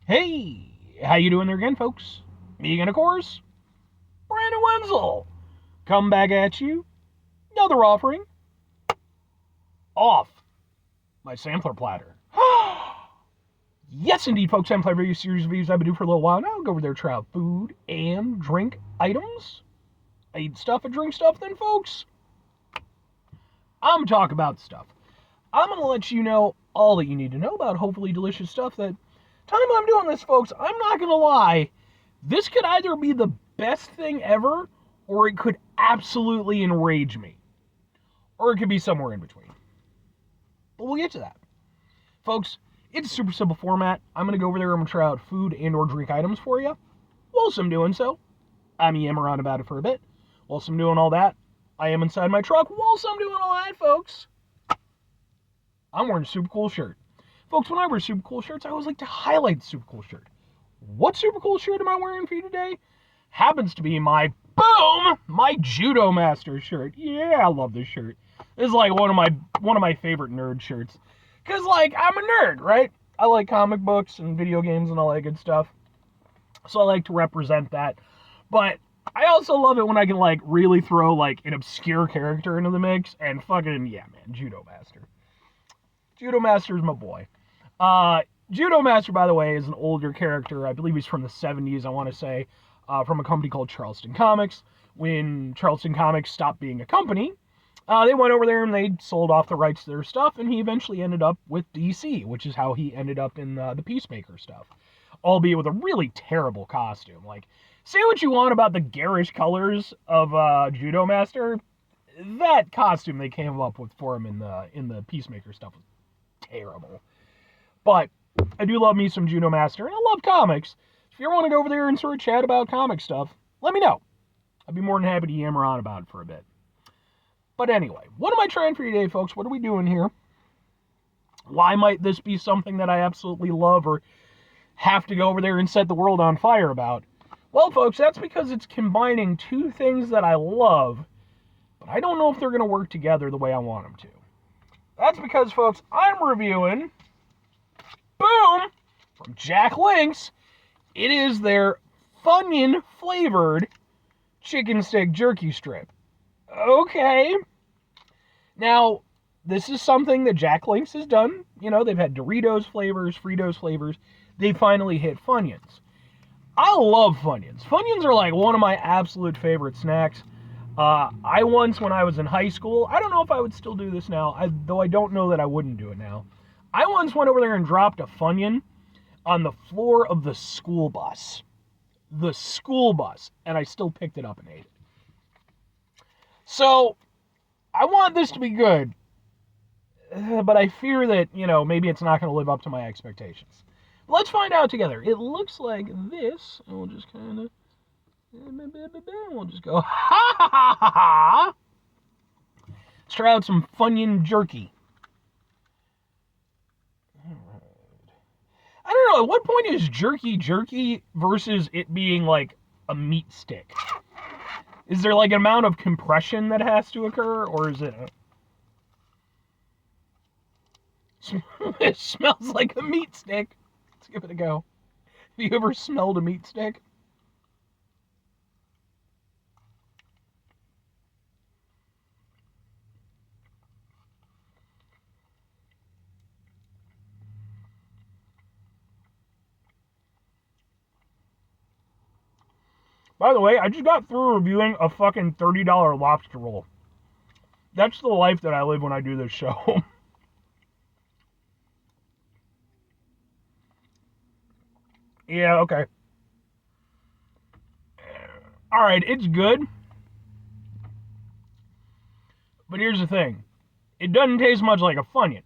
Hey, how you doing there again, folks? Me again, of course, Brandon Wenzel. Come back at you. Another offering off my sampler platter. Yes, indeed, folks. Sampler review series reviews I've been doing for a little while now. I'll go over there, try out food and drink items. I eat stuff and drink stuff, then, folks. I'm talking about stuff. I'm going to let you know all that you need to know about hopefully delicious stuff that time I'm doing this, folks, I'm not going to lie. This could either be the best thing ever, or it could absolutely enrage me. Or it could be somewhere in between. But we'll get to that. Folks, it's a super simple format. I'm going to go over there and I'm going to try out food and or drink items for you. Whilst I'm doing so, I'm yammering on about it for a bit. Whilst I'm doing all that, I am inside my truck. Whilst I'm doing all that, folks, I'm wearing a super cool shirt. Folks, when I wear super cool shirts, I always like to highlight the super cool shirt. What super cool shirt am I wearing for you today? Happens to be my Judo Master shirt. Yeah, I love this shirt. This is like one of my favorite nerd shirts. Cause like I'm a nerd, right? I like comic books and video games and all that good stuff. So I like to represent that. But I also love it when I can like really throw like an obscure character into the mix and fucking yeah, man, Judo Master. Judo Master is my boy. Judo Master, by the way, is an older character. I believe he's from the 70s, I want to say, from a company called Charleston Comics. When Charleston Comics stopped being a company, they went over there and they sold off the rights to their stuff, and he eventually ended up with DC, which is how he ended up in the Peacemaker stuff. Albeit with a really terrible costume. Like, say what you want about the garish colors of Judo Master, that costume they came up with for him in the Peacemaker stuff was terrible. But I do love me some Judo Master, and I love comics. If you ever want to go over there and sort of chat about comic stuff, let me know. I'd be more than happy to yammer on about it for a bit. But anyway, what am I trying for you today, folks? What are we doing here? Why might this be something that I absolutely love or have to go over there and set the world on fire about? Well, folks, that's because it's combining two things that I love, but I don't know if they're going to work together the way I want them to. That's because, folks, I'm reviewing, boom, from Jack Licks. It is their Funyun flavored chicken stick jerky strip. Okay. Now, this is something that Jack Licks has done. You know, they've had Doritos flavors, Fritos flavors. They finally hit Funyuns. I love Funyuns. Funyuns are like one of my absolute favorite snacks. I once, when I was in high school, I don't know if I would still do this now, though I don't know that I wouldn't do it now. I once went over there and dropped a Funyun on the floor of the school bus. The school bus. And I still picked it up and ate it. So, I want this to be good. But I fear that, you know, maybe it's not going to live up to my expectations. Let's find out together. It looks like this. And we'll just kind of... We'll just go, ha ha ha ha ha. Let's try out some Funyun jerky. Alright. I don't know, at what point is jerky versus it being like a meat stick? Is there like an amount of compression that has to occur, or is it it smells like a meat stick. Let's give it a go. Have you ever smelled a meat stick? By the way, I just got through reviewing a fucking $30 lobster roll. That's the life that I live when I do this show. Yeah, okay. Alright, it's good. But here's the thing. It doesn't taste much like a Funyun.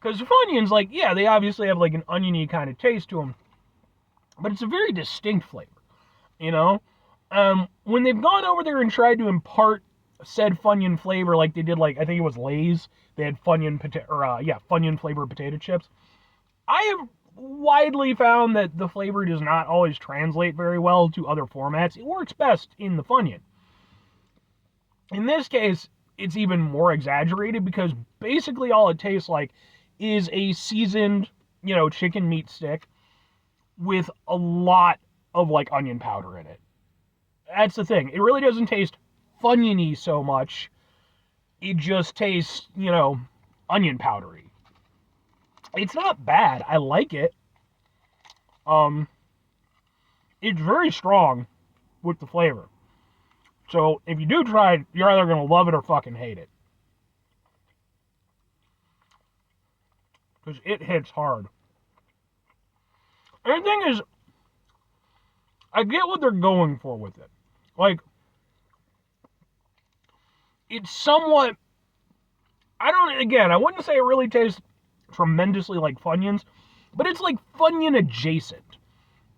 Because Funyuns, like, yeah, they obviously have like an oniony kind of taste to them. But it's a very distinct flavor. You know? When they've gone over there and tried to impart said Funyun flavor, like they did, like, I think it was Lay's. They had Funyun Funyun flavored potato chips. I have widely found that the flavor does not always translate very well to other formats. It works best in the Funyun. In this case, it's even more exaggerated because basically all it tastes like is a seasoned, you know, chicken meat stick with a lot of like onion powder in it. That's the thing. It really doesn't taste Funyun-y so much. It just tastes, onion powdery. It's not bad. I like it. It's very strong with the flavor. So if you do try it, you're either gonna love it or fucking hate it. Because it hits hard. And the thing is, I get what they're going for with it. Like, it's somewhat, I wouldn't say it really tastes tremendously like Funyuns, but it's like Funyun adjacent.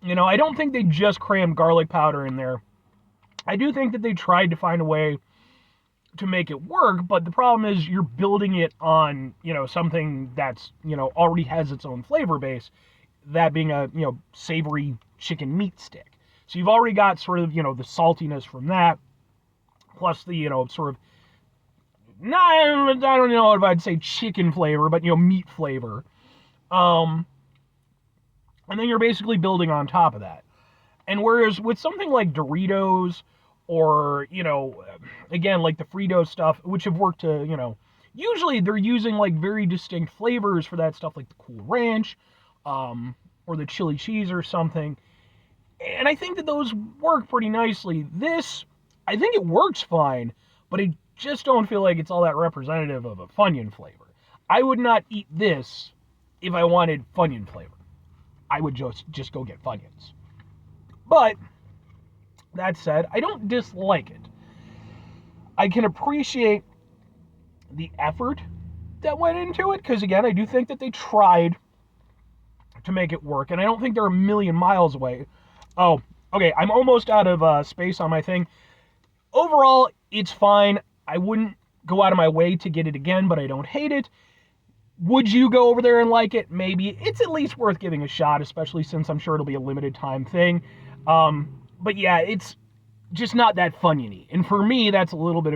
I don't think they just crammed garlic powder in there. I do think that they tried to find a way to make it work, but the problem is you're building it on, something that's, already has its own flavor base, that being a, savory chicken meat stick. So you've already got sort of, the saltiness from that, plus the, sort of, I don't know if I'd say chicken flavor, but, meat flavor. And then you're basically building on top of that. And whereas with something like Doritos or, again, like the Frito stuff, which have worked to, usually they're using like very distinct flavors for that stuff, like the Cool Ranch, or the chili cheese or something. And I think that those work pretty nicely. This, I think it works fine, but I just don't feel like it's all that representative of a Funyun flavor. I would not eat this if I wanted Funyun flavor. I would just go get Funyuns. But, that said, I don't dislike it. I can appreciate the effort that went into it, because again, I do think that they tried to make it work, and I don't think they're a million miles away. Oh, okay, I'm almost out of space on my thing. Overall, it's fine. I wouldn't go out of my way to get it again, but I don't hate it. Would you go over there and like it? Maybe. It's at least worth giving a shot, especially since I'm sure it'll be a limited time thing. But yeah, it's just not that Funyun-y. And for me, that's a little bit